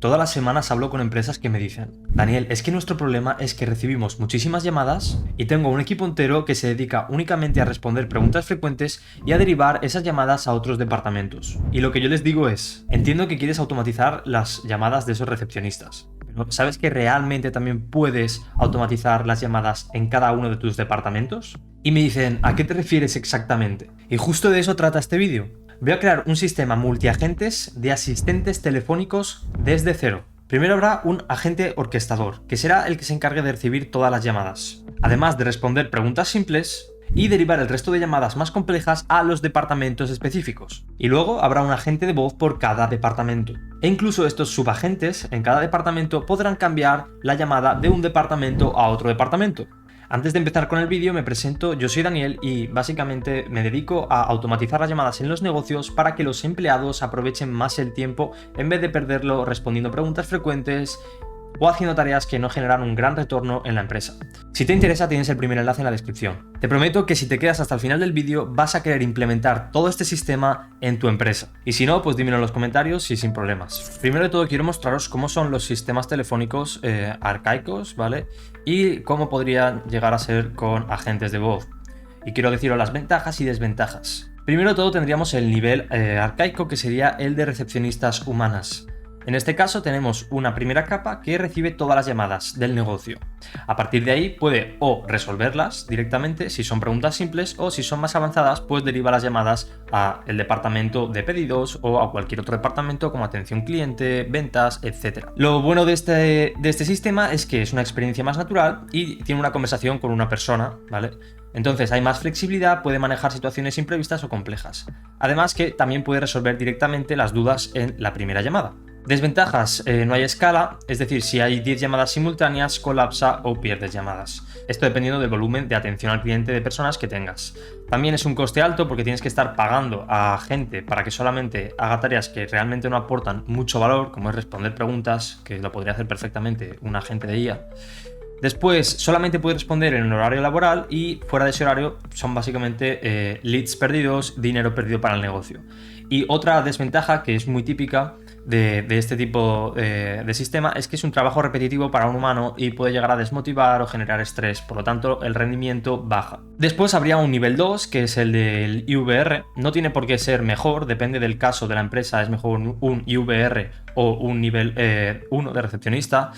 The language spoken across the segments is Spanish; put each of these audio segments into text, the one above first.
Todas las semanas hablo con empresas que me dicen: Daniel, es que nuestro problema es que recibimos muchísimas llamadas y tengo un equipo entero que se dedica únicamente a responder preguntas frecuentes y a derivar esas llamadas a otros departamentos. Y lo que yo les digo es: entiendo que quieres automatizar las llamadas de esos recepcionistas, pero ¿sabes que realmente también puedes automatizar las llamadas en cada uno de tus departamentos? Y me dicen: ¿a qué te refieres exactamente? Y justo de eso trata este vídeo. Voy a crear un sistema multiagentes de asistentes telefónicos desde cero. Primero habrá un agente orquestador, que será el que se encargue de recibir todas las llamadas, además de responder preguntas simples y derivar el resto de llamadas más complejas a los departamentos específicos. Y luego habrá un agente de voz por cada departamento. E incluso estos subagentes en cada departamento podrán cambiar la llamada de un departamento a otro departamento. Antes de empezar con el vídeo me presento, yo soy Daniel y básicamente me dedico a automatizar las llamadas en los negocios para que los empleados aprovechen más el tiempo en vez de perderlo respondiendo preguntas frecuentes o haciendo tareas que no generan un gran retorno en la empresa. Si te interesa, tienes el primer enlace en la descripción. Te prometo que si te quedas hasta el final del vídeo vas a querer implementar todo este sistema en tu empresa. Y si no, pues dímelo en los comentarios y sin problemas. Primero de todo quiero mostraros cómo son los sistemas telefónicos arcaicos, ¿vale? Y cómo podrían llegar a ser con agentes de voz. Y quiero deciros las ventajas y desventajas. Primero de todo tendríamos el nivel arcaico, que sería el de recepcionistas humanas. En este caso tenemos una primera capa que recibe todas las llamadas del negocio. A partir de ahí puede o resolverlas directamente si son preguntas simples, o si son más avanzadas pues deriva las llamadas al departamento de pedidos o a cualquier otro departamento como atención cliente, ventas, etc. Lo bueno de este sistema es que es una experiencia más natural y tiene una conversación con una persona, ¿vale? Entonces hay más flexibilidad, puede manejar situaciones imprevistas o complejas. Además que también puede resolver directamente las dudas en la primera llamada. Desventajas: no hay escala, es decir, si hay 10 llamadas simultáneas colapsa o pierdes llamadas. Esto dependiendo del volumen de atención al cliente de personas que tengas. También es un coste alto porque tienes que estar pagando a gente para que solamente haga tareas que realmente no aportan mucho valor, como es responder preguntas, que lo podría hacer perfectamente un agente de IA. Después, solamente puede responder en el horario laboral y fuera de ese horario son básicamente leads perdidos, dinero perdido para el negocio. Y otra desventaja que es muy típica de este tipo de sistema es que es un trabajo repetitivo para un humano y puede llegar a desmotivar o generar estrés, por lo tanto el rendimiento baja. Después habría un nivel 2, que es el del IVR. No tiene por qué ser mejor, depende del caso de la empresa, es mejor un IVR o un nivel 1 de recepcionista.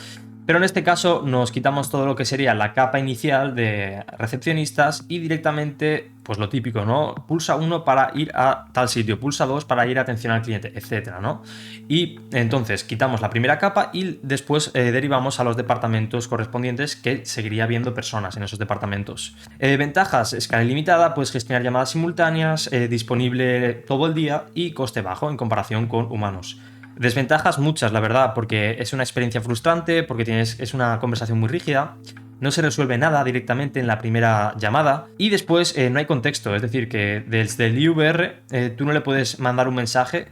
Pero en este caso nos quitamos todo lo que sería la capa inicial de recepcionistas y directamente, pues lo típico, ¿no? Pulsa 1 para ir a tal sitio, pulsa 2 para ir a atención al cliente, etcétera, ¿no? Y entonces quitamos la primera capa y después derivamos a los departamentos correspondientes, que seguiría habiendo personas en esos departamentos. Ventajas: escala ilimitada, puedes gestionar llamadas simultáneas, disponible todo el día y coste bajo en comparación con humanos. Desventajas muchas, la verdad, porque es una experiencia frustrante, porque es una conversación muy rígida, no se resuelve nada directamente en la primera llamada y después no hay contexto, es decir, que desde el IVR tú no le puedes mandar un mensaje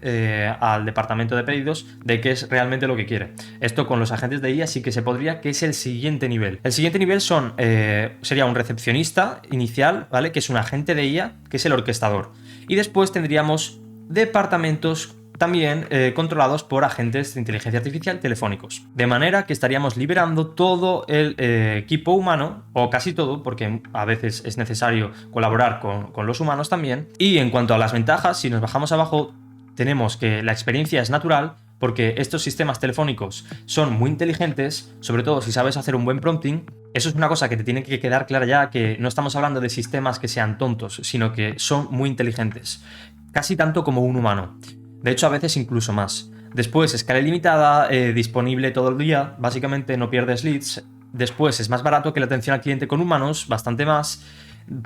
al departamento de pedidos de qué es realmente lo que quiere. Esto con los agentes de IA sí que se podría, que es el siguiente nivel. El siguiente nivel sería un recepcionista inicial, ¿vale? Que es un agente de IA, que es el orquestador. Y después tendríamos departamentos también controlados por agentes de inteligencia artificial telefónicos. De manera que estaríamos liberando todo el equipo humano, o casi todo, porque a veces es necesario colaborar con los humanos también. Y en cuanto a las ventajas, si nos bajamos abajo, tenemos que la experiencia es natural, porque estos sistemas telefónicos son muy inteligentes, sobre todo si sabes hacer un buen prompting. Eso es una cosa que te tiene que quedar clara ya, que no estamos hablando de sistemas que sean tontos, sino que son muy inteligentes, casi tanto como un humano. De hecho, a veces incluso más. Después, escala ilimitada, disponible todo el día, básicamente no pierdes leads. Después, es más barato que la atención al cliente con humanos, bastante más.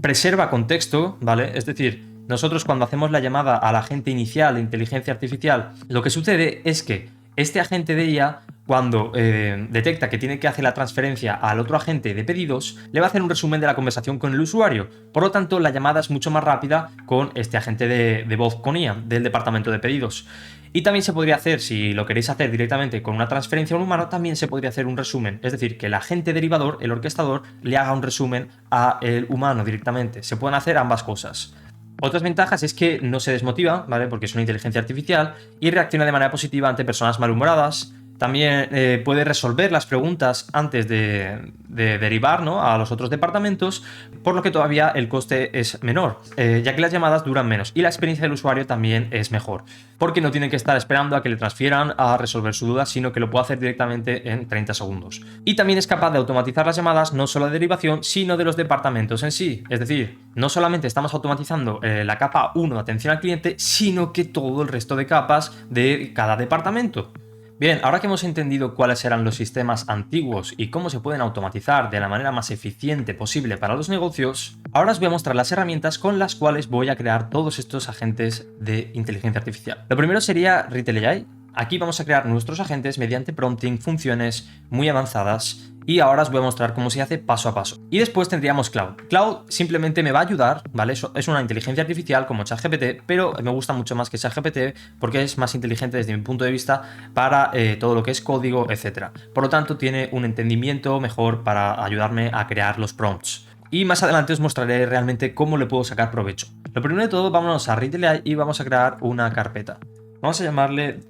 Preserva contexto, ¿vale? Es decir, nosotros cuando hacemos la llamada al agente inicial de inteligencia artificial, lo que sucede es que este agente de IA, cuando detecta que tiene que hacer la transferencia al otro agente de pedidos, le va a hacer un resumen de la conversación con el usuario. Por lo tanto, la llamada es mucho más rápida con este agente de voz con IA del departamento de pedidos. Y también se podría hacer, si lo queréis hacer directamente con una transferencia a un humano, también se podría hacer un resumen. Es decir, que el agente derivador, el orquestador, le haga un resumen al humano directamente. Se pueden hacer ambas cosas. Otras ventajas es que no se desmotiva, ¿vale? Porque es una inteligencia artificial y reacciona de manera positiva ante personas malhumoradas, También puede resolver las preguntas antes de derivar, ¿no?, a los otros departamentos, por lo que todavía el coste es menor, ya que las llamadas duran menos y la experiencia del usuario también es mejor, porque no tienen que estar esperando a que le transfieran a resolver su duda, sino que lo puede hacer directamente en 30 segundos. Y también es capaz de automatizar las llamadas no solo de derivación, sino de los departamentos en sí. Es decir, no solamente estamos automatizando la capa 1 de atención al cliente, sino que todo el resto de capas de cada departamento. Bien, ahora que hemos entendido cuáles eran los sistemas antiguos y cómo se pueden automatizar de la manera más eficiente posible para los negocios, ahora os voy a mostrar las herramientas con las cuales voy a crear todos estos agentes de inteligencia artificial. Lo primero sería Retail AI. Aquí vamos a crear nuestros agentes mediante prompting, funciones muy avanzadas, y ahora os voy a mostrar cómo se hace paso a paso. Y después tendríamos Cloud. Cloud simplemente me va a ayudar, ¿vale? Es una inteligencia artificial como ChatGPT, pero me gusta mucho más que ChatGPT porque es más inteligente desde mi punto de vista para todo lo que es código, etc. Por lo tanto, tiene un entendimiento mejor para ayudarme a crear los prompts. Y más adelante os mostraré realmente cómo le puedo sacar provecho. Lo primero de todo, vámonos a Retail AI y vamos a crear una carpeta. Vamos a llamarle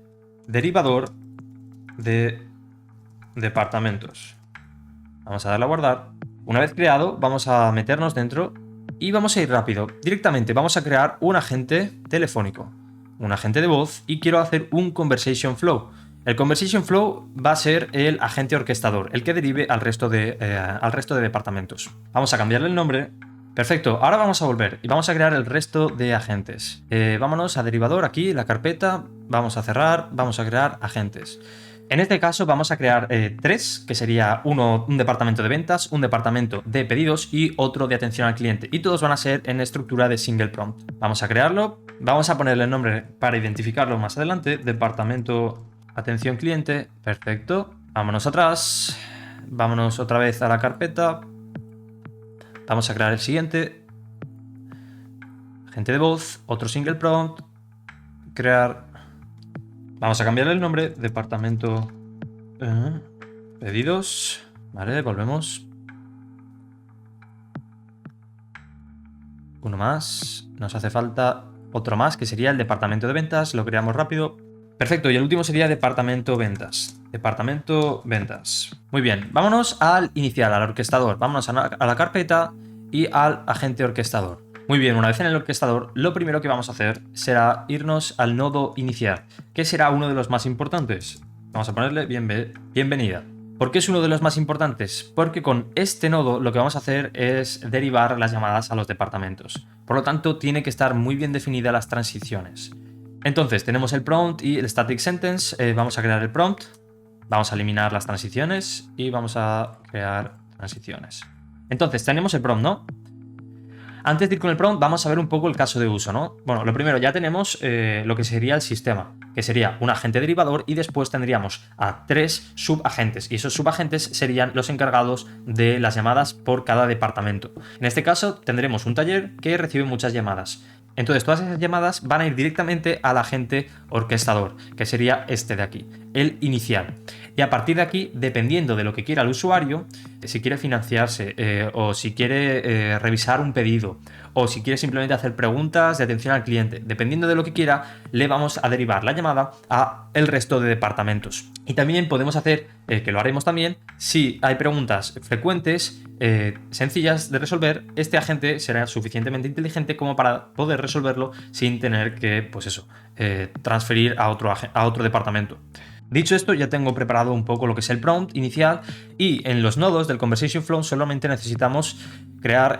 derivador de departamentos. Vamos a darle a guardar. Una vez creado, vamos a meternos dentro y vamos a ir rápido. Directamente vamos a crear un agente telefónico, un agente de voz, y quiero hacer un Conversation Flow. El Conversation Flow va a ser el agente orquestador, el que derive al resto de departamentos. Vamos a cambiarle el nombre. Perfecto, ahora vamos a volver y vamos a crear el resto de agentes. Vámonos a derivador, aquí, la carpeta, vamos a cerrar, vamos a crear agentes. En este caso vamos a crear 3, que sería un departamento de ventas, un departamento de pedidos y otro de atención al cliente. Y todos van a ser en estructura de single prompt. Vamos a crearlo, vamos a ponerle el nombre para identificarlo más adelante, departamento atención cliente, perfecto. Vámonos atrás, vámonos otra vez a la carpeta, vamos a crear el siguiente, agente de voz, otro single prompt, crear. Vamos a cambiarle el nombre, departamento pedidos, vale, volvemos. Uno más, nos hace falta otro más, que sería el departamento de ventas, lo creamos rápido. Perfecto, y el último sería departamento ventas. Departamento ventas. Muy bien, vámonos al inicial, al orquestador. Vámonos a la carpeta y al agente orquestador. Muy bien, una vez en el orquestador, lo primero que vamos a hacer será irnos al nodo inicial, que será uno de los más importantes. Vamos a ponerle bienvenida. ¿Por qué es uno de los más importantes? Porque con este nodo lo que vamos a hacer es derivar las llamadas a los departamentos. Por lo tanto, tiene que estar muy bien definidas las transiciones. Entonces, tenemos el prompt y el static sentence. Vamos a crear el prompt, vamos a eliminar las transiciones y vamos a crear transiciones. Entonces, tenemos el prompt, ¿no? Antes de ir con el prompt, vamos a ver un poco el caso de uso, ¿no? Bueno, lo primero, ya tenemos lo que sería el sistema, que sería un agente derivador, y después tendríamos a 3 subagentes, y esos subagentes serían los encargados de las llamadas por cada departamento. En este caso, tendremos un taller que recibe muchas llamadas. Entonces, todas esas llamadas van a ir directamente al agente orquestador, que sería este de aquí, el inicial. Y a partir de aquí, dependiendo de lo que quiera el usuario, si quiere financiarse, o si quiere revisar un pedido, o si quiere simplemente hacer preguntas de atención al cliente, dependiendo de lo que quiera, le vamos a derivar la llamada a el resto de departamentos. Y también podemos hacer, que lo haremos también, si hay preguntas frecuentes, sencillas de resolver, este agente será suficientemente inteligente como para poder resolverlo sin tener que, pues eso, transferir a otro departamento. Dicho esto, ya tengo preparado un poco lo que es el prompt inicial, y en los nodos del Conversation Flow solamente necesitamos crear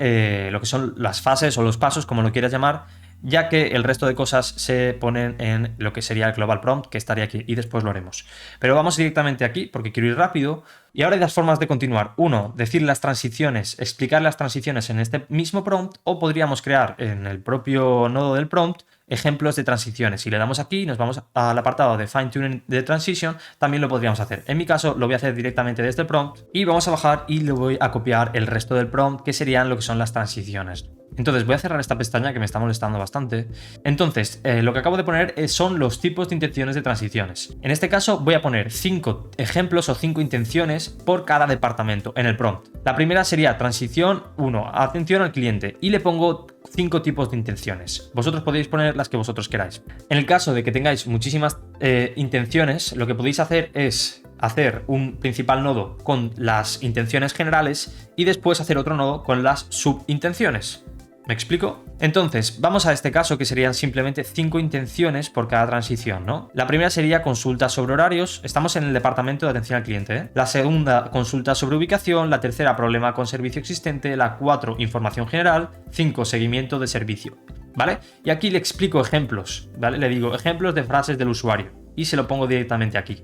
lo que son las fases o los pasos, como lo quieras llamar, ya que el resto de cosas se ponen en lo que sería el Global Prompt, que estaría aquí, y después lo haremos. Pero vamos directamente aquí porque quiero ir rápido. Y ahora hay dos formas de continuar. Uno, decir las transiciones, explicar las transiciones en este mismo prompt, o podríamos crear en el propio nodo del prompt ejemplos de transiciones. Si le damos aquí y nos vamos al apartado de Fine Tuning de Transition, también lo podríamos hacer. En mi caso lo voy a hacer directamente desde el prompt, y vamos a bajar y le voy a copiar el resto del prompt, que serían lo que son las transiciones. Entonces voy a cerrar esta pestaña que me está molestando bastante. Entonces, lo que acabo de poner son los tipos de intenciones de transiciones. En este caso voy a poner 5 ejemplos o 5 intenciones por cada departamento en el prompt. La primera sería transición 1, atención al cliente, y le pongo 5 tipos de intenciones. Vosotros podéis poner las que vosotros queráis. En el caso de que tengáis muchísimas intenciones, lo que podéis hacer es hacer un principal nodo con las intenciones generales y después hacer otro nodo con las subintenciones. ¿Me explico? Entonces, vamos a este caso que serían simplemente 5 intenciones por cada transición, ¿no? La primera sería consulta sobre horarios, estamos en el departamento de atención al cliente, ¿eh? La segunda, consulta sobre ubicación, la tercera, problema con servicio existente, la 4, información general, 5, seguimiento de servicio, ¿vale? Y aquí le explico ejemplos, ¿vale? Le digo ejemplos de frases del usuario y se lo pongo directamente aquí,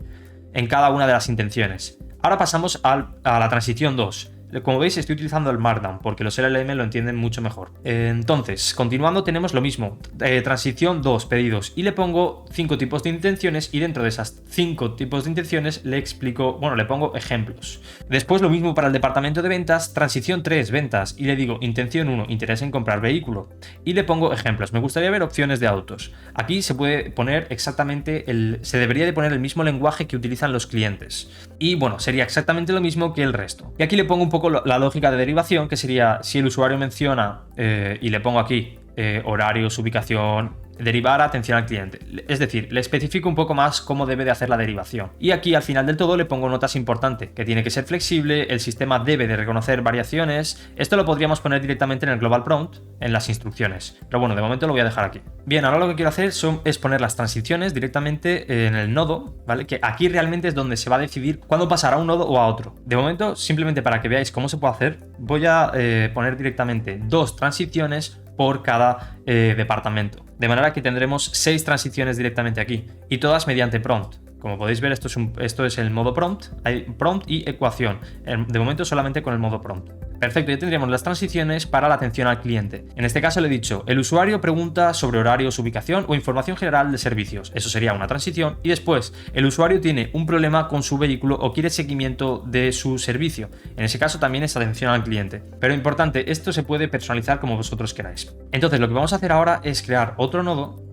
en cada una de las intenciones. Ahora pasamos a la transición 2. Como veis, estoy utilizando el Markdown porque los LLM lo entienden mucho mejor. Entonces, continuando, tenemos lo mismo. Transición 2, pedidos. Y le pongo 5 tipos de intenciones y dentro de esas 5 tipos de intenciones le explico, bueno, le pongo ejemplos. Después lo mismo para el departamento de ventas, transición 3, ventas. Y le digo, intención 1, interés en comprar vehículo. Y le pongo ejemplos. Me gustaría ver opciones de autos. Aquí se puede poner exactamente se debería de poner el mismo lenguaje que utilizan los clientes. Y bueno, sería exactamente lo mismo que el resto. Y aquí le pongo un poco la lógica de derivación, que sería si el usuario menciona, y le pongo aquí horarios, ubicación, derivar a atención al cliente. Es decir, le especifico un poco más cómo debe de hacer la derivación. Y aquí al final del todo le pongo notas importantes, que tiene que ser flexible, el sistema debe de reconocer variaciones. Esto lo podríamos poner directamente en el Global Prompt, en las instrucciones. Pero bueno, de momento lo voy a dejar aquí. Bien, ahora lo que quiero hacer es poner las transiciones directamente en el nodo, ¿vale? Que aquí realmente es donde se va a decidir cuándo pasar a un nodo o a otro. De momento, simplemente para que veáis cómo se puede hacer, voy a poner directamente 2 transiciones por cada departamento. De manera que tendremos 6 transiciones directamente aquí y todas mediante prompt. Como podéis ver, esto es el modo prompt, hay prompt y ecuación. De momento solamente con el modo prompt. Perfecto, ya tendríamos las transiciones para la atención al cliente. En este caso le he dicho, el usuario pregunta sobre horarios, ubicación o información general de servicios. Eso sería una transición. Y después, el usuario tiene un problema con su vehículo o quiere seguimiento de su servicio. En ese caso también es atención al cliente. Pero importante, esto se puede personalizar como vosotros queráis. Entonces, lo que vamos a hacer ahora es crear otro nodo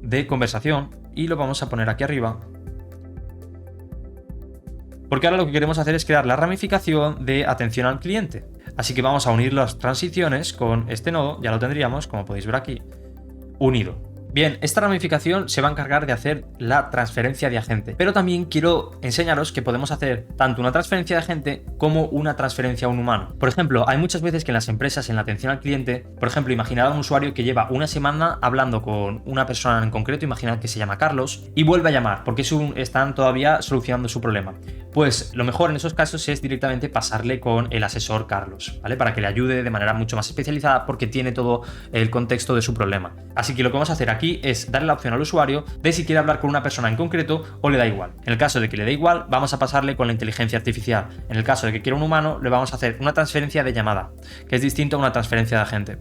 de conversación y lo vamos a poner aquí arriba. Porque ahora lo que queremos hacer es crear la ramificación de atención al cliente. Así que vamos a unir las transiciones con este nodo, ya lo tendríamos, como podéis ver aquí, unido. Bien, esta ramificación se va a encargar de hacer la transferencia de agente, pero también quiero enseñaros que podemos hacer tanto una transferencia de agente como una transferencia a un humano. Por ejemplo, hay muchas veces que en las empresas, en la atención al cliente, por ejemplo, imaginad a un usuario que lleva una semana hablando con una persona en concreto, imaginad que se llama Carlos, y vuelve a llamar porque están todavía solucionando su problema. Pues lo mejor en esos casos es directamente pasarle con el asesor Carlos, ¿vale? Para que le ayude de manera mucho más especializada porque tiene todo el contexto de su problema. Así que lo que vamos a hacer aquí es darle la opción al usuario de si quiere hablar con una persona en concreto o le da igual. En el caso de que le dé igual, vamos a pasarle con la inteligencia artificial. En el caso de que quiera un humano, le vamos a hacer una transferencia de llamada, que es distinto a una transferencia de agente.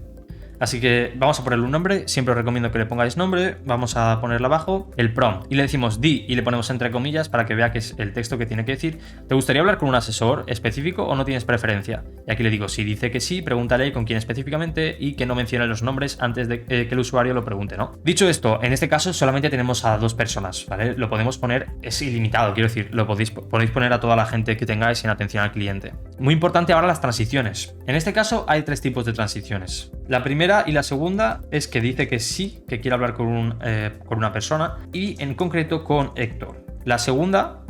Así que vamos a ponerle un nombre, siempre os recomiendo que le pongáis nombre, vamos a ponerle abajo el prompt y le decimos di y le ponemos entre comillas para que vea que es el texto que tiene que decir. ¿Te gustaría hablar con un asesor específico o no tienes preferencia? Y aquí le digo, si dice que sí, pregúntale con quién específicamente y que no mencione los nombres antes de que el usuario lo pregunte, ¿no? Dicho esto, en este caso solamente tenemos a 2 personas, ¿vale? Lo podemos poner, es ilimitado, quiero decir, podéis poner a toda la gente que tengáis en atención al cliente. Muy importante ahora las transiciones. En este caso hay 3 tipos de transiciones. La primera y la segunda es que dice que sí, que quiere hablar con una persona y en concreto con Héctor. La segunda,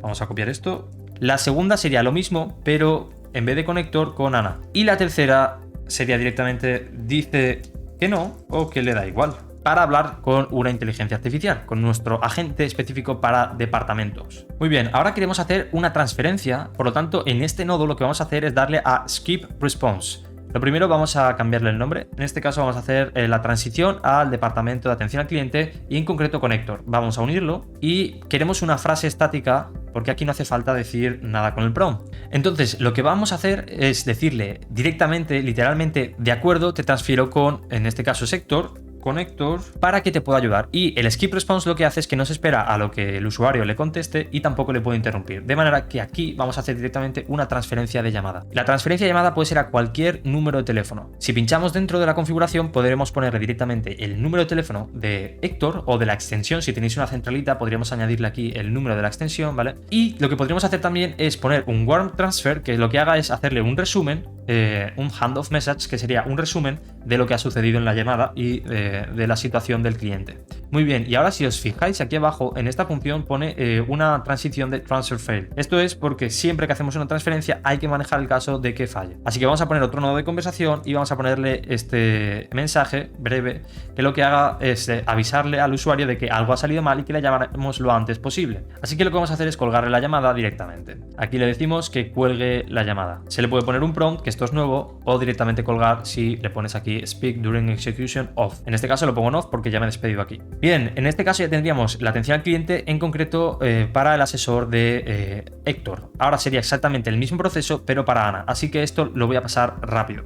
vamos a copiar esto, la segunda sería lo mismo, pero en vez de con Héctor, con Ana. Y la tercera sería directamente dice que no o que le da igual, para hablar con una inteligencia artificial, con nuestro agente específico para departamentos. Muy bien, ahora queremos hacer una transferencia, por lo tanto en este nodo lo que vamos a hacer es darle a Skip Response. Lo primero vamos a cambiarle el nombre, en este caso vamos a hacer la transición al departamento de atención al cliente y en concreto con Héctor. Vamos a unirlo y queremos una frase estática porque aquí no hace falta decir nada con el prompt. Entonces lo que vamos a hacer es decirle directamente, literalmente, de acuerdo, te transfiero con, en este caso es Héctor, con Héctor para que te pueda ayudar. Y el skip response lo que hace es que no se espera a lo que el usuario le conteste y tampoco le puede interrumpir. De manera que aquí vamos a hacer directamente una transferencia de llamada. La transferencia de llamada puede ser a cualquier número de teléfono. Si pinchamos dentro de la configuración podremos ponerle directamente el número de teléfono de Héctor o de la extensión. Si tenéis una centralita podríamos añadirle aquí el número de la extensión, ¿vale? Y lo que podríamos hacer también es poner un warm transfer que lo que haga es hacerle un resumen un handoff message, que sería un resumen de lo que ha sucedido en la llamada y de la situación del cliente. Muy bien, y ahora si os fijáis aquí abajo en esta función pone una transición de transfer fail. Esto es porque siempre que hacemos una transferencia hay que manejar el caso de que falle. Así que vamos a poner otro nodo de conversación y vamos a ponerle este mensaje breve que lo que haga es avisarle al usuario de que algo ha salido mal y que le llamaremos lo antes posible. Así que lo que vamos a hacer es colgarle la llamada directamente. Aquí le decimos que cuelgue la llamada. Se le puede poner un prompt, que esto es nuevo, o directamente colgar si le pones aquí speak during execution off. En este caso lo pongo en off porque ya me he despedido aquí. Bien, en este caso ya tendríamos la atención al cliente en concreto para el asesor de Héctor. Ahora sería exactamente el mismo proceso pero para Ana, así que esto lo voy a pasar rápido.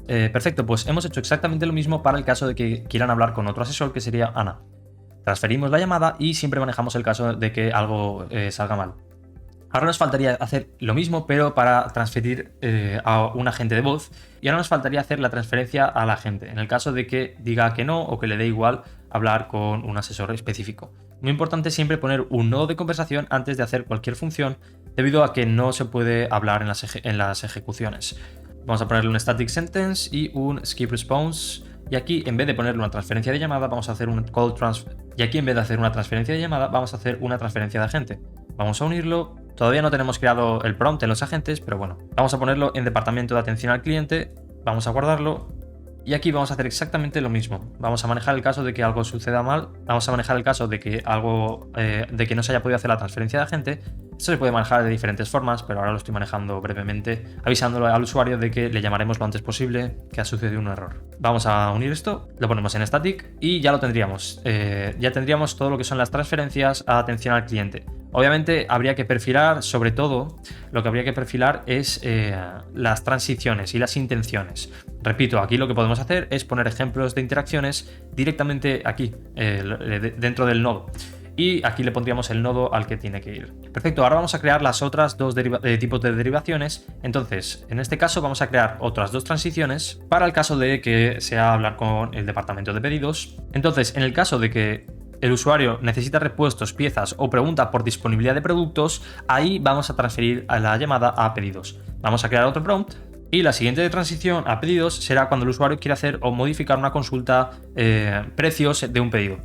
Perfecto, pues hemos hecho exactamente lo mismo para el caso de que quieran hablar con otro asesor, que sería Ana. Transferimos la llamada y siempre manejamos el caso de que algo salga mal. Ahora nos faltaría hacer lo mismo, pero para transferir a un agente de voz, y ahora nos faltaría hacer la transferencia a la gente, en el caso de que diga que no o que le dé igual hablar con un asesor específico. Muy importante siempre poner un nodo de conversación antes de hacer cualquier función, debido a que no se puede hablar en las ejecuciones. Vamos a ponerle un static sentence y un skip response. Y aquí, en vez de ponerle una transferencia de llamada, vamos a hacer un call transfer. Y aquí, en vez de hacer una transferencia de llamada, vamos a hacer una transferencia de agente. Vamos a unirlo. Todavía no tenemos creado el prompt en los agentes, pero bueno. Vamos a ponerlo en departamento de atención al cliente. Vamos a guardarlo. Y aquí vamos a hacer exactamente lo mismo. Vamos a manejar el caso de que algo suceda mal. Vamos a manejar el caso de que de que no se haya podido hacer la transferencia de agente. Esto se puede manejar de diferentes formas, pero ahora lo estoy manejando brevemente, avisándole al usuario de que le llamaremos lo antes posible, que ha sucedido un error. Vamos a unir esto, lo ponemos en static y ya lo tendríamos. Ya tendríamos todo lo que son las transferencias a atención al cliente. Obviamente habría que perfilar, sobre todo, lo que habría que perfilar es las transiciones y las intenciones. Repito, aquí lo que podemos hacer es poner ejemplos de interacciones directamente aquí, dentro del nodo. Y aquí le pondríamos el nodo al que tiene que ir. Perfecto, ahora vamos a crear las otras dos tipos de derivaciones. Entonces, en este caso vamos a crear otras dos transiciones para el caso de que sea hablar con el departamento de pedidos. Entonces, en el caso de que el usuario necesita repuestos, piezas o pregunta por disponibilidad de productos, ahí vamos a transferir a la llamada a pedidos. Vamos a crear otro prompt. Y la siguiente transición a pedidos será cuando el usuario quiera hacer o modificar una consulta precios de un pedido.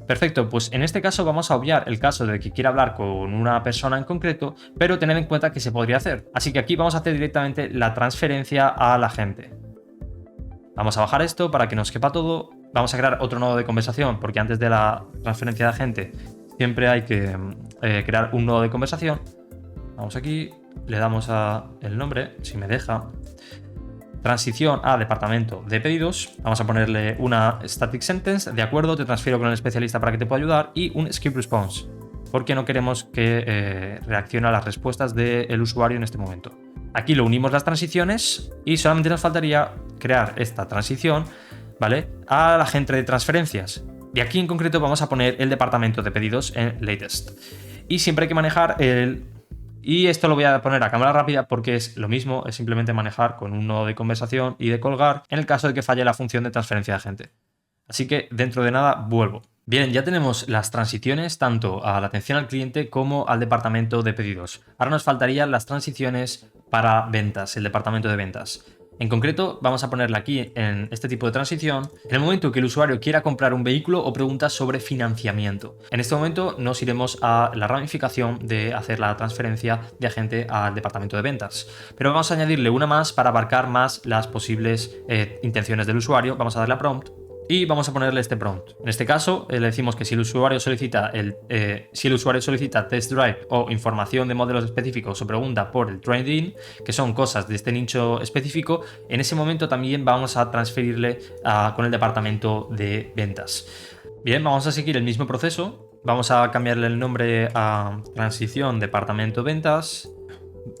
Perfecto, pues en este caso vamos a obviar el caso de que quiera hablar con una persona en concreto, pero tened en cuenta que se podría hacer. Así que aquí vamos a hacer directamente la transferencia a la gente. Vamos a bajar esto para que nos quepa todo. Vamos a crear otro nodo de conversación, porque antes de la transferencia de agente siempre hay que crear un nodo de conversación. Vamos aquí, le damos a el nombre, si me deja. Transición a departamento de pedidos. Vamos a ponerle una static sentence. De acuerdo, te transfiero con el especialista para que te pueda ayudar. Y un skip response, porque no queremos que reaccione a las respuestas del usuario en este momento. Aquí lo unimos las transiciones y solamente nos faltaría crear esta transición, ¿vale?, a la agente de transferencias. Y aquí en concreto vamos a poner el departamento de pedidos en latest. Y siempre hay que manejar el... Y esto lo voy a poner a cámara rápida porque es lo mismo, es simplemente manejar con un nodo de conversación y de colgar en el caso de que falle la función de transferencia de agente. Así que dentro de nada vuelvo. Bien, ya tenemos las transiciones tanto a la atención al cliente como al departamento de pedidos. Ahora nos faltarían las transiciones para ventas, el departamento de ventas. En concreto, vamos a ponerla aquí en este tipo de transición en el momento que el usuario quiera comprar un vehículo o preguntas sobre financiamiento. En este momento nos iremos a la ramificación de hacer la transferencia de agente al departamento de ventas. Pero vamos a añadirle una más para abarcar más las posibles intenciones del usuario. Vamos a darle a prompt y vamos a ponerle este prompt. En este caso, le decimos que si el usuario solicita test drive o información de modelos específicos o pregunta por el trade-in, que son cosas de este nicho específico, en ese momento también vamos a transferirle con el departamento de ventas. Bien, vamos a seguir el mismo proceso. Vamos a cambiarle el nombre a transición departamento ventas.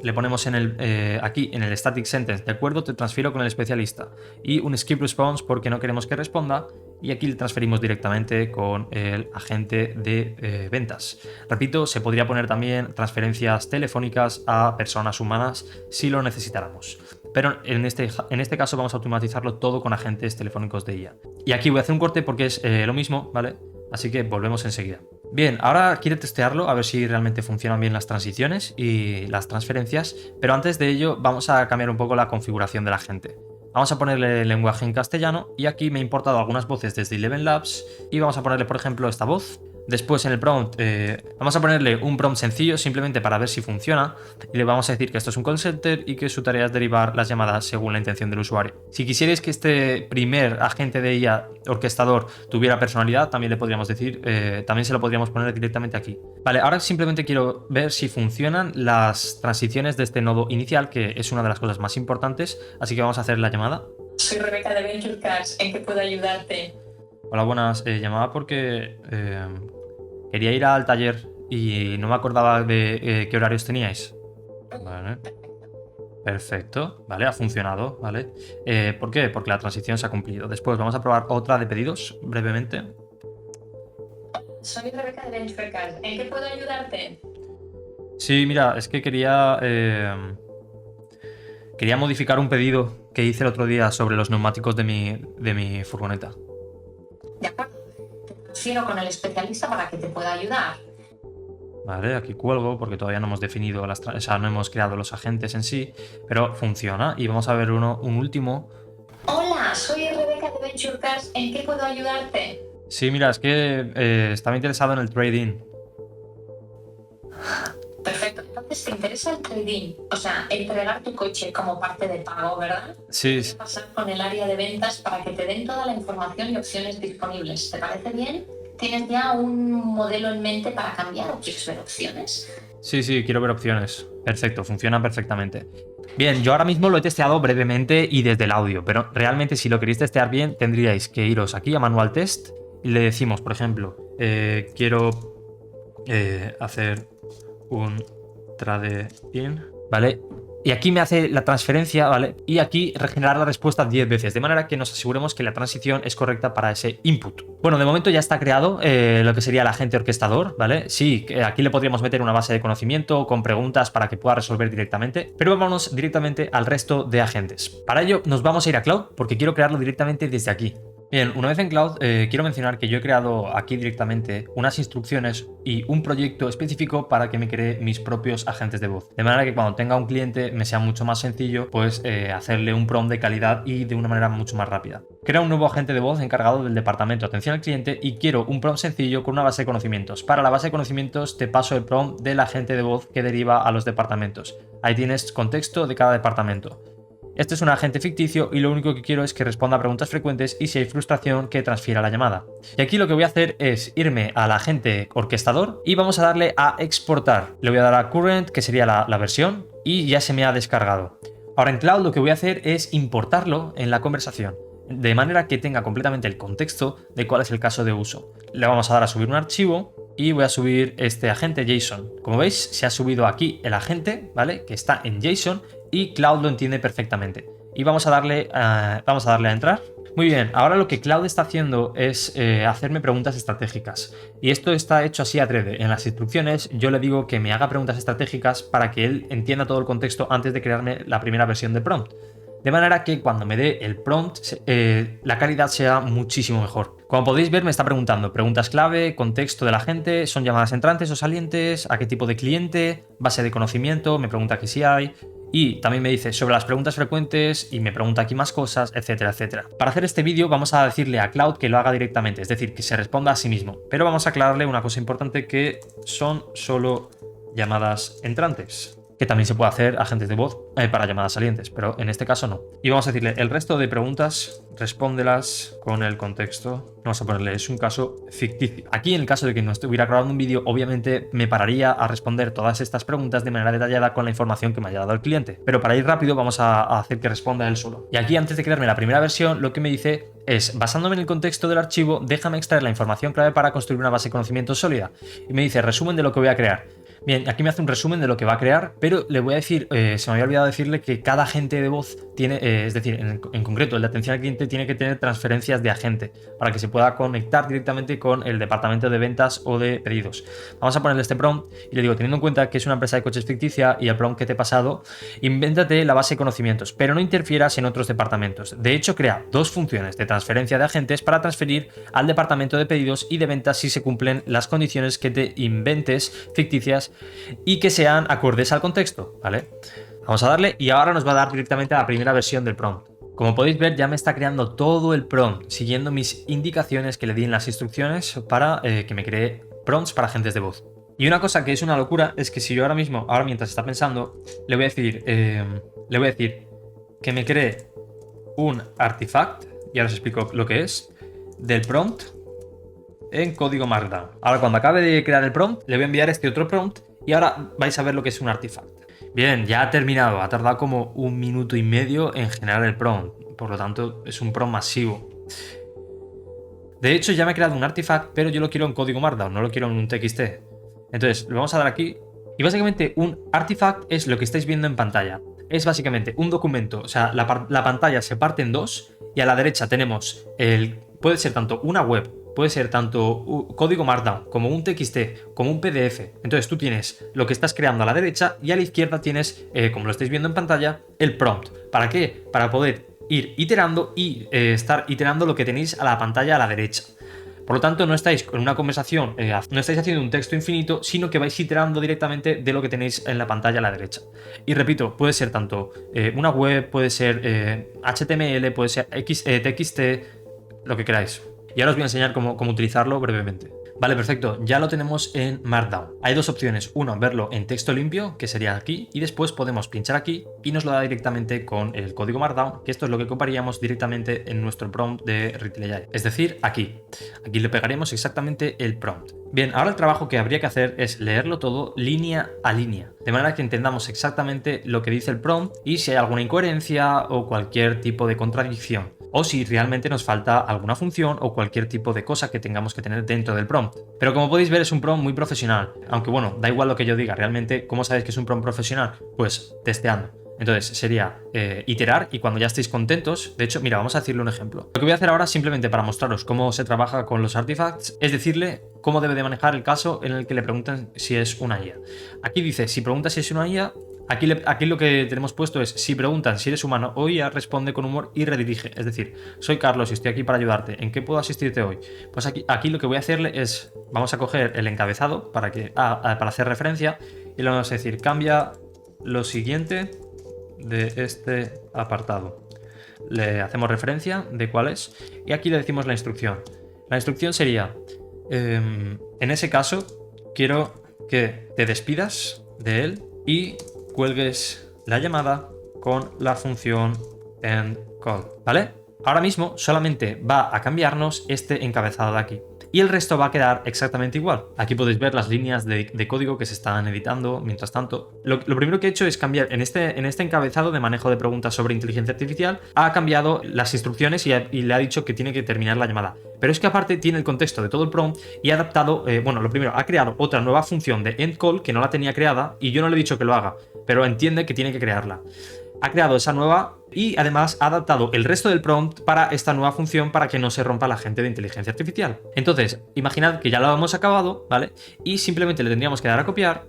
Le ponemos aquí en el static sentence, de acuerdo, te transfiero con el especialista, y un skip response porque no queremos que responda, y aquí le transferimos directamente con el agente de ventas. Repito, se podría poner también transferencias telefónicas a personas humanas si lo necesitáramos. pero en este caso vamos a automatizarlo todo con agentes telefónicos de IA. Y aquí voy a hacer un corte porque es lo mismo, ¿vale? Así que volvemos enseguida. Bien, ahora quiero testearlo a ver si realmente funcionan bien las transiciones y las transferencias, pero antes de ello vamos a cambiar un poco la configuración de la gente. Vamos a ponerle el lenguaje en castellano y aquí me he importado algunas voces desde Eleven Labs y vamos a ponerle, por ejemplo, esta voz. Después en el prompt vamos a ponerle un prompt sencillo simplemente para ver si funciona y le vamos a decir que esto es un call center y que su tarea es derivar las llamadas según la intención del usuario. Si quisierais que este primer agente de IA orquestador tuviera personalidad, también le podríamos decir, también se lo podríamos poner directamente aquí. Vale, ahora simplemente quiero ver si funcionan las transiciones de este nodo inicial, que es una de las cosas más importantes, así que vamos a hacer la llamada. Soy Rebeca de Venture Cars, ¿en qué puedo ayudarte? Hola, buenas. Llamaba porque quería ir al taller y no me acordaba de qué horarios teníais. Vale. Perfecto. Vale, ha funcionado. Vale. ¿Por qué? Porque la transición se ha cumplido. Después vamos a probar otra de pedidos, brevemente. Soy Rebeca de Venture Cars, ¿en qué puedo ayudarte? Sí, mira, es que quería modificar un pedido que hice el otro día sobre los neumáticos de mi furgoneta. De acuerdo, te transfiero con el especialista para que te pueda ayudar. Vale, aquí cuelgo porque todavía no hemos definido no hemos creado los agentes en sí, pero funciona. Y vamos a ver un último. Hola, soy Rebeca de Venture Cars, ¿en qué puedo ayudarte? Sí, mira, es que estaba interesado en el trading. Perfecto, entonces te interesa el trading, o sea, entregar tu coche como parte de pago, ¿verdad? Sí, Voy a pasar con el área de ventas para que te den toda la información y opciones disponibles. ¿Te parece bien? ¿Tienes ya un modelo en mente para cambiar o quieres ver opciones? sí, quiero ver opciones. Perfecto, funciona perfectamente. Bien, yo ahora mismo lo he testeado brevemente y desde el audio, pero realmente si lo queréis testear bien tendríais que iros aquí a Manual Test y le decimos, por ejemplo, quiero hacer un trade-in, ¿vale? Y aquí me hace la transferencia, ¿vale? Y aquí regenerar la respuesta 10 veces, de manera que nos aseguremos que la transición es correcta para ese input. Bueno, de momento ya está creado lo que sería el agente orquestador, ¿vale? Sí, aquí le podríamos meter una base de conocimiento con preguntas para que pueda resolver directamente, pero vámonos directamente al resto de agentes. Para ello nos vamos a ir a Cloud porque quiero crearlo directamente desde aquí. Bien, una vez en Cloud, quiero mencionar que yo he creado aquí directamente unas instrucciones y un proyecto específico para que me cree mis propios agentes de voz. De manera que cuando tenga un cliente me sea mucho más sencillo pues hacerle un prompt de calidad y de una manera mucho más rápida. Crea un nuevo agente de voz encargado del departamento de atención al cliente y quiero un prompt sencillo con una base de conocimientos. Para la base de conocimientos te paso el prompt del agente de voz que deriva a los departamentos. Ahí tienes contexto de cada departamento. Este es un agente ficticio y lo único que quiero es que responda a preguntas frecuentes y si hay frustración que transfiera la llamada. Y aquí lo que voy a hacer es irme al agente orquestador y vamos a darle a exportar. Le voy a dar a current, que sería la versión, y ya se me ha descargado. Ahora en Cloud lo que voy a hacer es importarlo en la conversación, de manera que tenga completamente el contexto de cuál es el caso de uso. Le vamos a dar a subir un archivo y voy a subir este agente JSON. Como veis, se ha subido aquí el agente, ¿vale? Que está en JSON y Cloud lo entiende perfectamente. Y vamos a darle a entrar. Muy bien, ahora lo que Cloud está haciendo es hacerme preguntas estratégicas. Y esto está hecho así adrede. En las instrucciones yo le digo que me haga preguntas estratégicas para que él entienda todo el contexto antes de crearme la primera versión de prompt. De manera que cuando me dé el prompt, la calidad sea muchísimo mejor. Como podéis ver, me está preguntando preguntas clave, contexto de la gente, son llamadas entrantes o salientes, a qué tipo de cliente, base de conocimiento, me pregunta que sí hay. Y también me dice sobre las preguntas frecuentes y me pregunta aquí más cosas, etcétera, etcétera. Para hacer este vídeo vamos a decirle a Cloud que lo haga directamente, es decir, que se responda a sí mismo. Pero vamos a aclararle una cosa importante, que son solo llamadas entrantes, que también se puede hacer agentes de voz para llamadas salientes, pero en este caso no. Y vamos a decirle el resto de preguntas, respóndelas con el contexto. Vamos a ponerle, es un caso ficticio. Aquí, en el caso de que no estuviera grabando un vídeo, obviamente me pararía a responder todas estas preguntas de manera detallada con la información que me haya dado el cliente. Pero para ir rápido vamos a hacer que responda él solo. Y aquí, antes de crearme la primera versión, lo que me dice es, basándome en el contexto del archivo, déjame extraer la información clave para construir una base de conocimiento sólida. Y me dice, resumen de lo que voy a crear. Bien, aquí me hace un resumen de lo que va a crear, pero le voy a decir, se me había olvidado decirle que cada agente de voz tiene, es decir, en concreto el de atención al cliente tiene que tener transferencias de agente para que se pueda conectar directamente con el departamento de ventas o de pedidos. Vamos a ponerle este prompt y le digo, teniendo en cuenta que es una empresa de coches ficticia y el prompt que te he pasado, invéntate la base de conocimientos, pero no interfieras en otros departamentos. De hecho, crea dos funciones de transferencia de agentes para transferir al departamento de pedidos y de ventas si se cumplen las condiciones que te inventes ficticias y que sean acordes al contexto, ¿vale? Vamos a darle y ahora nos va a dar directamente a la primera versión del prompt. Como podéis ver, ya me está creando todo el prompt, siguiendo mis indicaciones que le di en las instrucciones para que me cree prompts para agentes de voz. Y una cosa que es una locura es que si yo ahora mismo, mientras está pensando, le voy a decir que me cree un artifact, y ahora os explico lo que es, del prompt en código Markdown. Ahora cuando acabe de crear el prompt, le voy a enviar este otro prompt y ahora vais a ver lo que es un artifact. Bien, ya ha terminado, ha tardado como 1 minuto y medio en generar el prompt, por lo tanto es un prompt masivo. De hecho ya me he creado un artifact, pero yo lo quiero en código Markdown, no lo quiero en un TXT. Entonces le vamos a dar aquí y básicamente un artifact es lo que estáis viendo en pantalla. Es básicamente un documento, o sea, la pantalla se parte en dos y a la derecha tenemos puede ser tanto una web, puede ser tanto código Markdown, como un TXT, como un PDF. Entonces tú tienes lo que estás creando a la derecha y a la izquierda tienes, como lo estáis viendo en pantalla, el prompt. ¿Para qué? Para poder ir iterando y estar iterando lo que tenéis a la pantalla a la derecha. Por lo tanto, no estáis con una conversación, no estáis haciendo un texto infinito, sino que vais iterando directamente de lo que tenéis en la pantalla a la derecha. Y repito, puede ser tanto una web, puede ser HTML, puede ser TXT, lo que queráis. Y ahora os voy a enseñar cómo utilizarlo brevemente. Vale, perfecto, ya lo tenemos en Markdown. Hay dos opciones, uno, verlo en texto limpio, que sería aquí, y después podemos pinchar aquí y nos lo da directamente con el código Markdown, que esto es lo que copiaríamos directamente en nuestro prompt de Retail AI. Es decir, aquí le pegaremos exactamente el prompt. Bien, ahora el trabajo que habría que hacer es leerlo todo línea a línea, de manera que entendamos exactamente lo que dice el prompt y si hay alguna incoherencia o cualquier tipo de contradicción, o si realmente nos falta alguna función o cualquier tipo de cosa que tengamos que tener dentro del prompt. Pero como podéis ver es un prompt muy profesional, aunque bueno, da igual lo que yo diga, realmente ¿cómo sabéis que es un prompt profesional? Pues testeando. Entonces sería iterar y cuando ya estéis contentos, de hecho, mira, vamos a decirle un ejemplo. Lo que voy a hacer ahora simplemente para mostraros cómo se trabaja con los artifacts es decirle cómo debe de manejar el caso en el que le preguntan si es una IA. Aquí dice, si pregunta si es una IA, aquí lo que tenemos puesto es, si preguntan si eres humano o IA, responde con humor y redirige. Es decir, soy Carlos y estoy aquí para ayudarte. ¿En qué puedo asistirte hoy? Pues aquí lo que voy a hacerle es, vamos a coger el encabezado para hacer referencia y le vamos a decir, cambia lo siguiente de este apartado. Le hacemos referencia de cuál es y aquí le decimos la instrucción. La instrucción sería, en ese caso, quiero que te despidas de él y cuelgues la llamada con la función endCall, ¿vale? Ahora mismo solamente va a cambiarnos este encabezado de aquí y el resto va a quedar exactamente igual. Aquí podéis ver las líneas de código que se están editando mientras tanto. Lo primero que he hecho es cambiar en este encabezado de manejo de preguntas sobre inteligencia artificial, ha cambiado las instrucciones y le ha dicho que tiene que terminar la llamada. Pero es que aparte tiene el contexto de todo el prompt y ha adaptado, lo primero, ha creado otra nueva función de endCall que no la tenía creada y yo no le he dicho que lo haga, pero entiende que tiene que crearla. Ha creado esa nueva y además ha adaptado el resto del prompt para esta nueva función para que no se rompa la agente de inteligencia artificial. Entonces, imaginad que ya lo hemos acabado, ¿vale? Y simplemente le tendríamos que dar a copiar,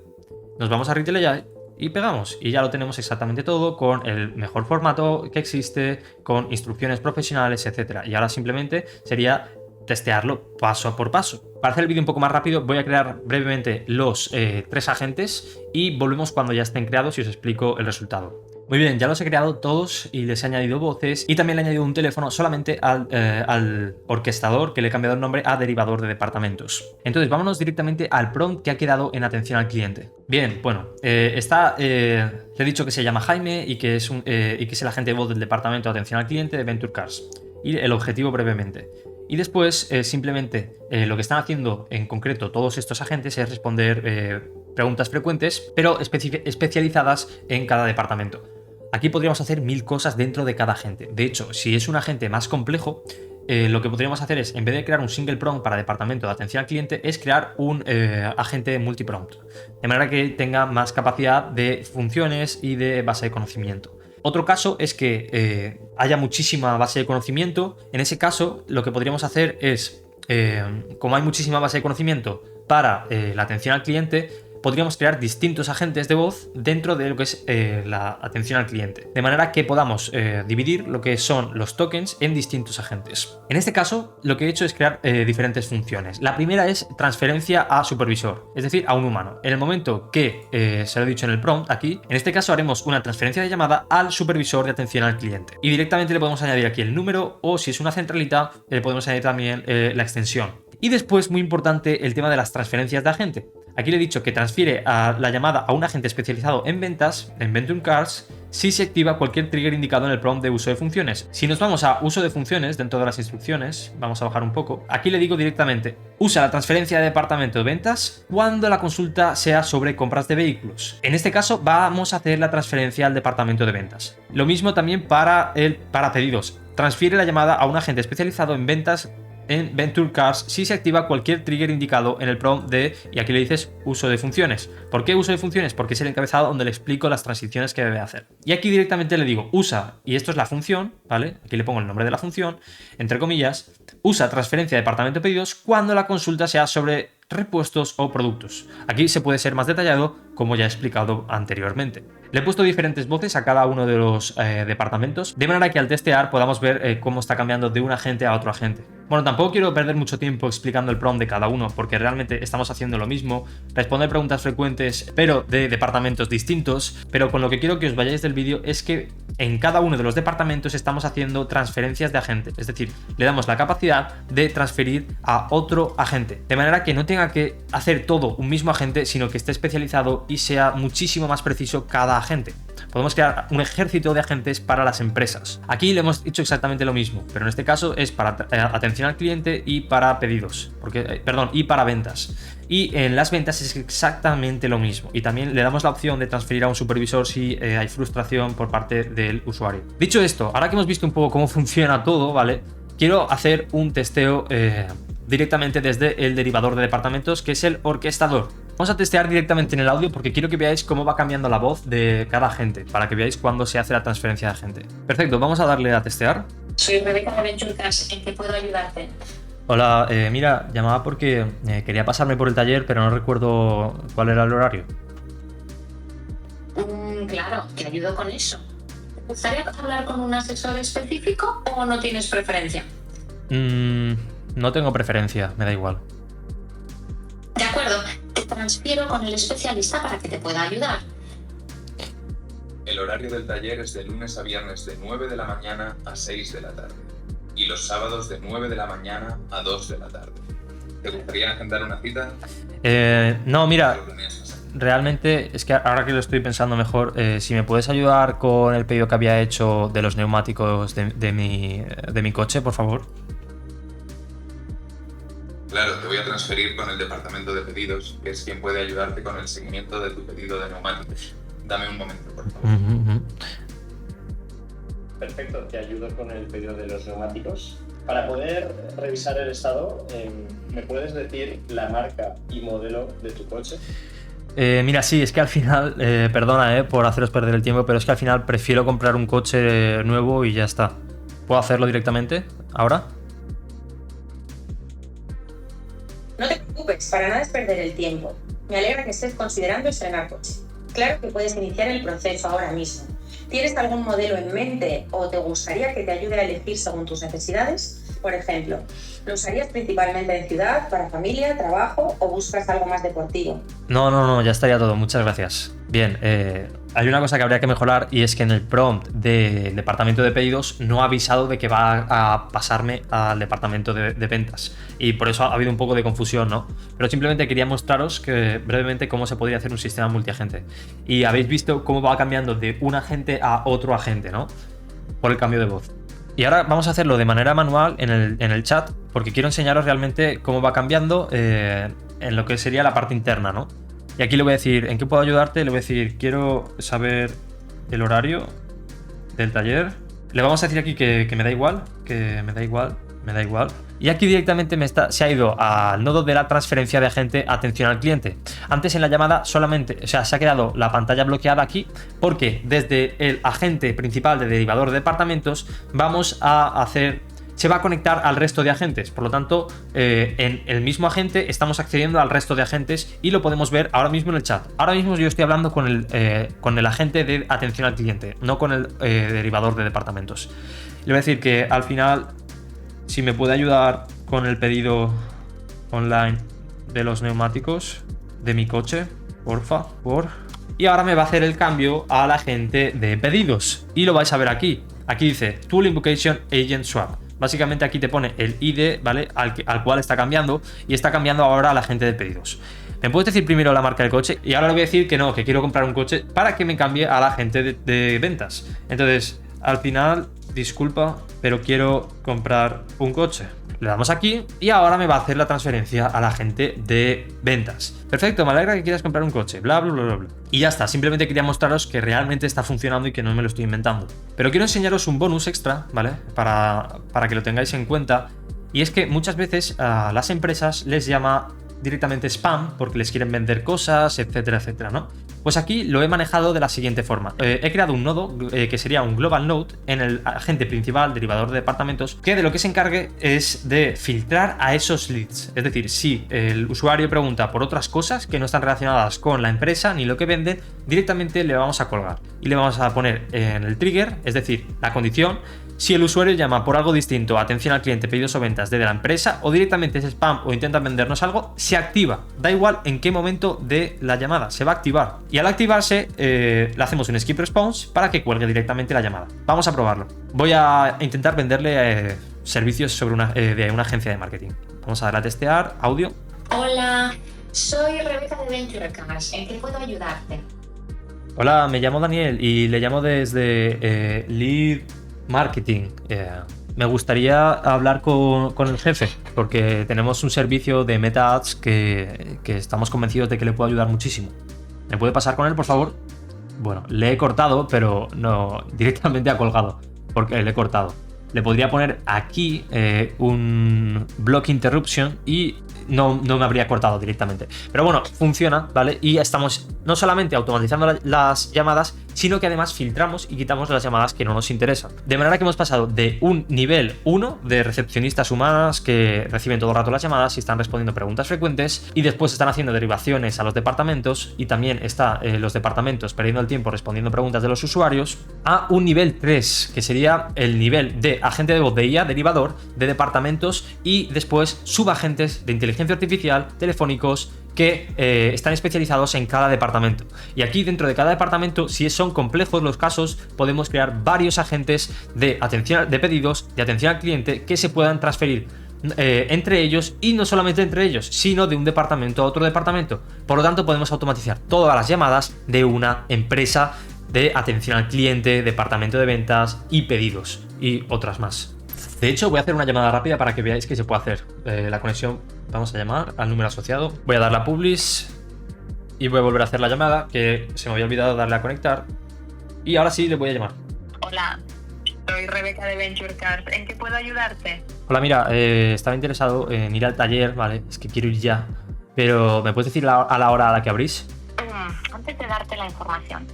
nos vamos a Retail AI y pegamos. Y ya lo tenemos exactamente todo con el mejor formato que existe, con instrucciones profesionales, etc. Y ahora simplemente sería testearlo paso por paso. Para hacer el vídeo un poco más rápido voy a crear brevemente los 3 agentes y volvemos cuando ya estén creados y os explico el resultado. Muy bien, ya los he creado todos y les he añadido voces y también le he añadido un teléfono solamente al orquestador, que le he cambiado el nombre a derivador de departamentos. Entonces vámonos directamente al prompt que ha quedado en atención al cliente. Bien, bueno, le he dicho que se llama Jaime y que es el agente de voz del departamento de atención al cliente de Venture Cars. Y el objetivo brevemente. Y después simplemente lo que están haciendo en concreto todos estos agentes es responder preguntas frecuentes, pero especializadas en cada departamento. Aquí podríamos hacer 1000 cosas dentro de cada agente. De hecho, si es un agente más complejo, lo que podríamos hacer es, en vez de crear un single prompt para departamento de atención al cliente, es crear un agente multiprompt, de manera que tenga más capacidad de funciones y de base de conocimiento. Otro caso es que haya muchísima base de conocimiento. En ese caso, lo que podríamos hacer es, como hay muchísima base de conocimiento para la atención al cliente, podríamos crear distintos agentes de voz dentro de lo que es la atención al cliente, de manera que podamos dividir lo que son los tokens en distintos agentes. En este caso, lo que he hecho es crear diferentes funciones. La primera es transferencia a supervisor, es decir, a un humano. En el momento que se lo he dicho en el prompt aquí, en este caso haremos una transferencia de llamada al supervisor de atención al cliente y directamente le podemos añadir aquí el número, o si es una centralita, le podemos añadir también la extensión. Y después, muy importante, el tema de las transferencias de agente. Aquí le he dicho que transfiere la llamada a un agente especializado en ventas, en Venture Cars, si se activa cualquier trigger indicado en el prompt de uso de funciones. Si nos vamos a uso de funciones dentro de las instrucciones, vamos a bajar un poco, aquí le digo directamente, usa la transferencia de departamento de ventas cuando la consulta sea sobre compras de vehículos. En este caso vamos a hacer la transferencia al departamento de ventas. Lo mismo también para pedidos. Transfiere la llamada a un agente especializado en ventas en Venture Cars si se activa cualquier trigger indicado en el prompt de, y aquí le dices uso de funciones. ¿Por qué uso de funciones? Porque es el encabezado donde le explico las transiciones que debe hacer. Y aquí directamente le digo usa, y esto es la función, ¿vale? Aquí le pongo el nombre de la función, entre comillas, usa transferencia de departamento de pedidos cuando la consulta sea sobre repuestos o productos. Aquí se puede ser más detallado, como ya he explicado anteriormente. Le he puesto diferentes voces a cada uno de los departamentos, de manera que al testear podamos ver cómo está cambiando de un agente a otro agente. Bueno, tampoco quiero perder mucho tiempo explicando el prompt de cada uno, porque realmente estamos haciendo lo mismo, responder preguntas frecuentes, pero de departamentos distintos, pero con lo que quiero que os vayáis del vídeo es que en cada uno de los departamentos estamos haciendo transferencias de agente, es decir, le damos la capacidad de transferir a otro agente, de manera que no tenga que hacer todo un mismo agente, sino que esté especializado y sea muchísimo más preciso cada agente. Podemos crear un ejército de agentes para las empresas. Aquí le hemos hecho exactamente lo mismo, pero en este caso es para atención al cliente y para pedidos, y para ventas. Y en las ventas es exactamente lo mismo. Y también le damos la opción de transferir a un supervisor si hay frustración por parte del usuario. Dicho esto, ahora que hemos visto un poco cómo funciona todo, ¿vale? Quiero hacer un testeo directamente desde el derivador de departamentos, que es el orquestador. Vamos a testear directamente en el audio porque quiero que veáis cómo va cambiando la voz de cada agente, para que veáis cuándo se hace la transferencia de agente. Perfecto, vamos a darle a testear. Soy Rebeca de Venture Cars, ¿en qué puedo ayudarte? Hola, mira, llamaba porque quería pasarme por el taller, pero no recuerdo cuál era el horario. Claro, te ayudo con eso. ¿Te gustaría hablar con un asesor específico o no tienes preferencia? No tengo preferencia, me da igual. De acuerdo, te transfiero con el especialista para que te pueda ayudar. El horario del taller es de lunes a viernes de 9 de la mañana a 6 de la tarde y los sábados de 9 de la mañana a 2 de la tarde. ¿Te gustaría agendar una cita? No, mira, realmente es que ahora que lo estoy pensando mejor, si me puedes ayudar con el pedido que había hecho de los neumáticos de mi coche, por favor. Claro, te voy a transferir con el departamento de pedidos, que es quien puede ayudarte con el seguimiento de tu pedido de neumáticos. Dame un momento, por favor. Perfecto, te ayudo con el pedido de los neumáticos. Para poder revisar el estado, ¿me puedes decir la marca y modelo de tu coche? Mira, sí, es que al final, perdona por haceros perder el tiempo, pero es que al final prefiero comprar un coche nuevo y ya está. ¿Puedo hacerlo directamente ahora? No te preocupes, para nada es perder el tiempo. Me alegra que estés considerando estrenar coche. Claro que puedes iniciar el proceso ahora mismo. ¿Tienes algún modelo en mente o te gustaría que te ayude a elegir según tus necesidades? Por ejemplo, ¿lo usarías principalmente en ciudad, para familia, trabajo o buscas algo más deportivo? No, ya estaría todo, muchas gracias. Bien, hay una cosa que habría que mejorar y es que en el prompt del departamento de pedidos no ha avisado de que va a pasarme al departamento de ventas y por eso ha habido un poco de confusión, ¿no? Pero simplemente quería mostraros que brevemente cómo se podría hacer un sistema multiagente y habéis visto cómo va cambiando de un agente a otro agente, ¿no? Por el cambio de voz. Y ahora vamos a hacerlo de manera manual en el chat porque quiero enseñaros realmente cómo va cambiando en lo que sería la parte interna, ¿no? Y aquí le voy a decir, ¿en qué puedo ayudarte? Le voy a decir, quiero saber el horario del taller. Le vamos a decir aquí que me da igual, me da igual. Y aquí directamente se ha ido al nodo de la transferencia de agente a atención al cliente. Antes en la llamada solamente, o sea, se ha quedado la pantalla bloqueada aquí porque desde el agente principal de derivador de departamentos se va a conectar al resto de agentes. Por lo tanto, en el mismo agente estamos accediendo al resto de agentes y lo podemos ver ahora mismo en el chat. Ahora mismo yo estoy hablando con el agente de atención al cliente, no con el derivador de departamentos. Le voy a decir que al final, si me puede ayudar con el pedido online de los neumáticos de mi coche, porfa, Y ahora me va a hacer el cambio al agente de pedidos. Y lo vais a ver aquí. Aquí dice Tool Invocation Agent Swap. Básicamente aquí te pone el ID, ¿vale? Al cual está cambiando. Y está cambiando ahora al agente de pedidos. ¿Me puedes decir primero la marca del coche? Y ahora le voy a decir que no, que quiero comprar un coche para que me cambie al agente de ventas. Entonces, al final, disculpa, pero quiero comprar un coche. Le damos aquí y ahora me va a hacer la transferencia al agente de ventas. Perfecto, me alegra que quieras comprar un coche, bla, bla, bla, bla, bla. Y ya está, simplemente quería mostraros que realmente está funcionando y que no me lo estoy inventando. Pero quiero enseñaros un bonus extra, ¿vale? Para que lo tengáis en cuenta. Y es que muchas veces a las empresas les llama directamente spam porque les quieren vender cosas, etcétera, etcétera, ¿no? Pues aquí lo he manejado de la siguiente forma. He creado un nodo que sería un global node en el agente principal, derivador de departamentos, que de lo que se encargue es de filtrar a esos leads. Es decir, si el usuario pregunta por otras cosas que no están relacionadas con la empresa ni lo que venden, directamente le vamos a colgar y le vamos a poner en el trigger, es decir, la condición. Si el usuario llama por algo distinto, atención al cliente, pedidos o ventas de la empresa, o directamente es spam o intentan vendernos algo, se activa. Da igual en qué momento de la llamada, se va a activar. Y al activarse, le hacemos un skip response para que cuelgue directamente la llamada. Vamos a probarlo. Voy a intentar venderle servicios de una agencia de marketing. Vamos a darle a testear, audio. Hola, soy Rebeca de Venture Cars. ¿En qué puedo ayudarte? Hola, me llamo Daniel y le llamo desde Lead Marketing. Me gustaría hablar con el jefe porque tenemos un servicio de Meta Ads que estamos convencidos de que le puede ayudar muchísimo. ¿Me puede pasar con él, por favor? Bueno, le he cortado, pero no, directamente ha colgado porque le he cortado. Le podría poner aquí un block interruption y no me habría cortado directamente. Pero bueno, funciona, ¿vale? Y estamos no solamente automatizando las llamadas, sino que además filtramos y quitamos las llamadas que no nos interesan. De manera que hemos pasado de un nivel 1 de recepcionistas humanas que reciben todo el rato las llamadas y están respondiendo preguntas frecuentes y después están haciendo derivaciones a los departamentos y también está los departamentos perdiendo el tiempo respondiendo preguntas de los usuarios, a un nivel 3, que sería el nivel de agente de voz de IA, derivador de departamentos y después subagentes de inteligencia artificial, telefónicos, que están especializados en cada departamento. Y aquí dentro de cada departamento, si son complejos los casos, podemos crear varios agentes de atención de pedidos, de atención al cliente, que se puedan transferir entre ellos, y no solamente entre ellos, sino de un departamento a otro departamento. Por lo tanto, podemos automatizar todas las llamadas de una empresa de atención al cliente, departamento de ventas y pedidos, y otras más. De hecho, voy a hacer una llamada rápida para que veáis que se puede hacer. La conexión, vamos a llamar al número asociado. Voy a darle a Publish y voy a volver a hacer la llamada, que se me había olvidado darle a conectar. Y ahora sí le voy a llamar. Hola, soy Rebeca de Venture Cars. ¿En qué puedo ayudarte? Hola, mira, estaba interesado en ir al taller, ¿vale? Es que quiero ir ya. Pero, ¿me puedes decir a la hora a la que abrís? Antes de darte la información,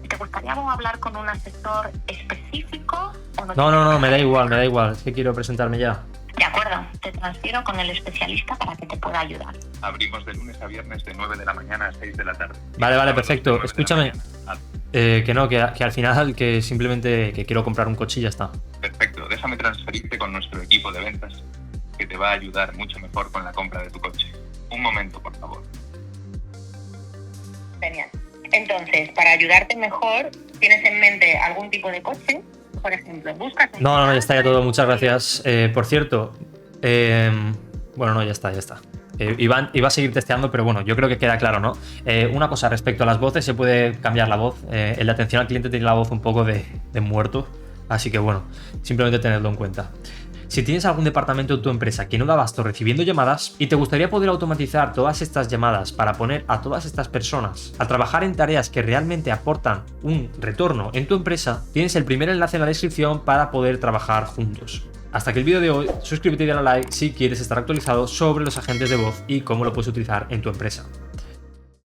¿te gustaría hablar con un asesor específico o no? No, me da igual, es que quiero presentarme ya. De acuerdo, te transfiero con el especialista para que te pueda ayudar. Abrimos de lunes a viernes de 9 de la mañana a 6 de la tarde. Vale, perfecto. Escúchame, que al final que simplemente que quiero comprar un coche y ya está. Perfecto, déjame transferirte con nuestro equipo de ventas, que te va a ayudar mucho mejor con la compra de tu coche. Un momento, por favor. Genial. Entonces, para ayudarte mejor, ¿tienes en mente algún tipo de coche? Por ejemplo, buscas... No, ya está ya todo, muchas gracias. Por cierto, bueno, no, ya está. Iba a seguir testeando, pero bueno, yo creo que queda claro, ¿no? Una cosa, respecto a las voces, se puede cambiar la voz. El de atención al cliente tiene la voz un poco de muerto, así que bueno, simplemente tenedlo en cuenta. Si tienes algún departamento en tu empresa que no da abasto recibiendo llamadas y te gustaría poder automatizar todas estas llamadas para poner a todas estas personas a trabajar en tareas que realmente aportan un retorno en tu empresa, tienes el primer enlace en la descripción para poder trabajar juntos. Hasta aquí el vídeo de hoy, suscríbete y dale a like si quieres estar actualizado sobre los agentes de voz y cómo lo puedes utilizar en tu empresa.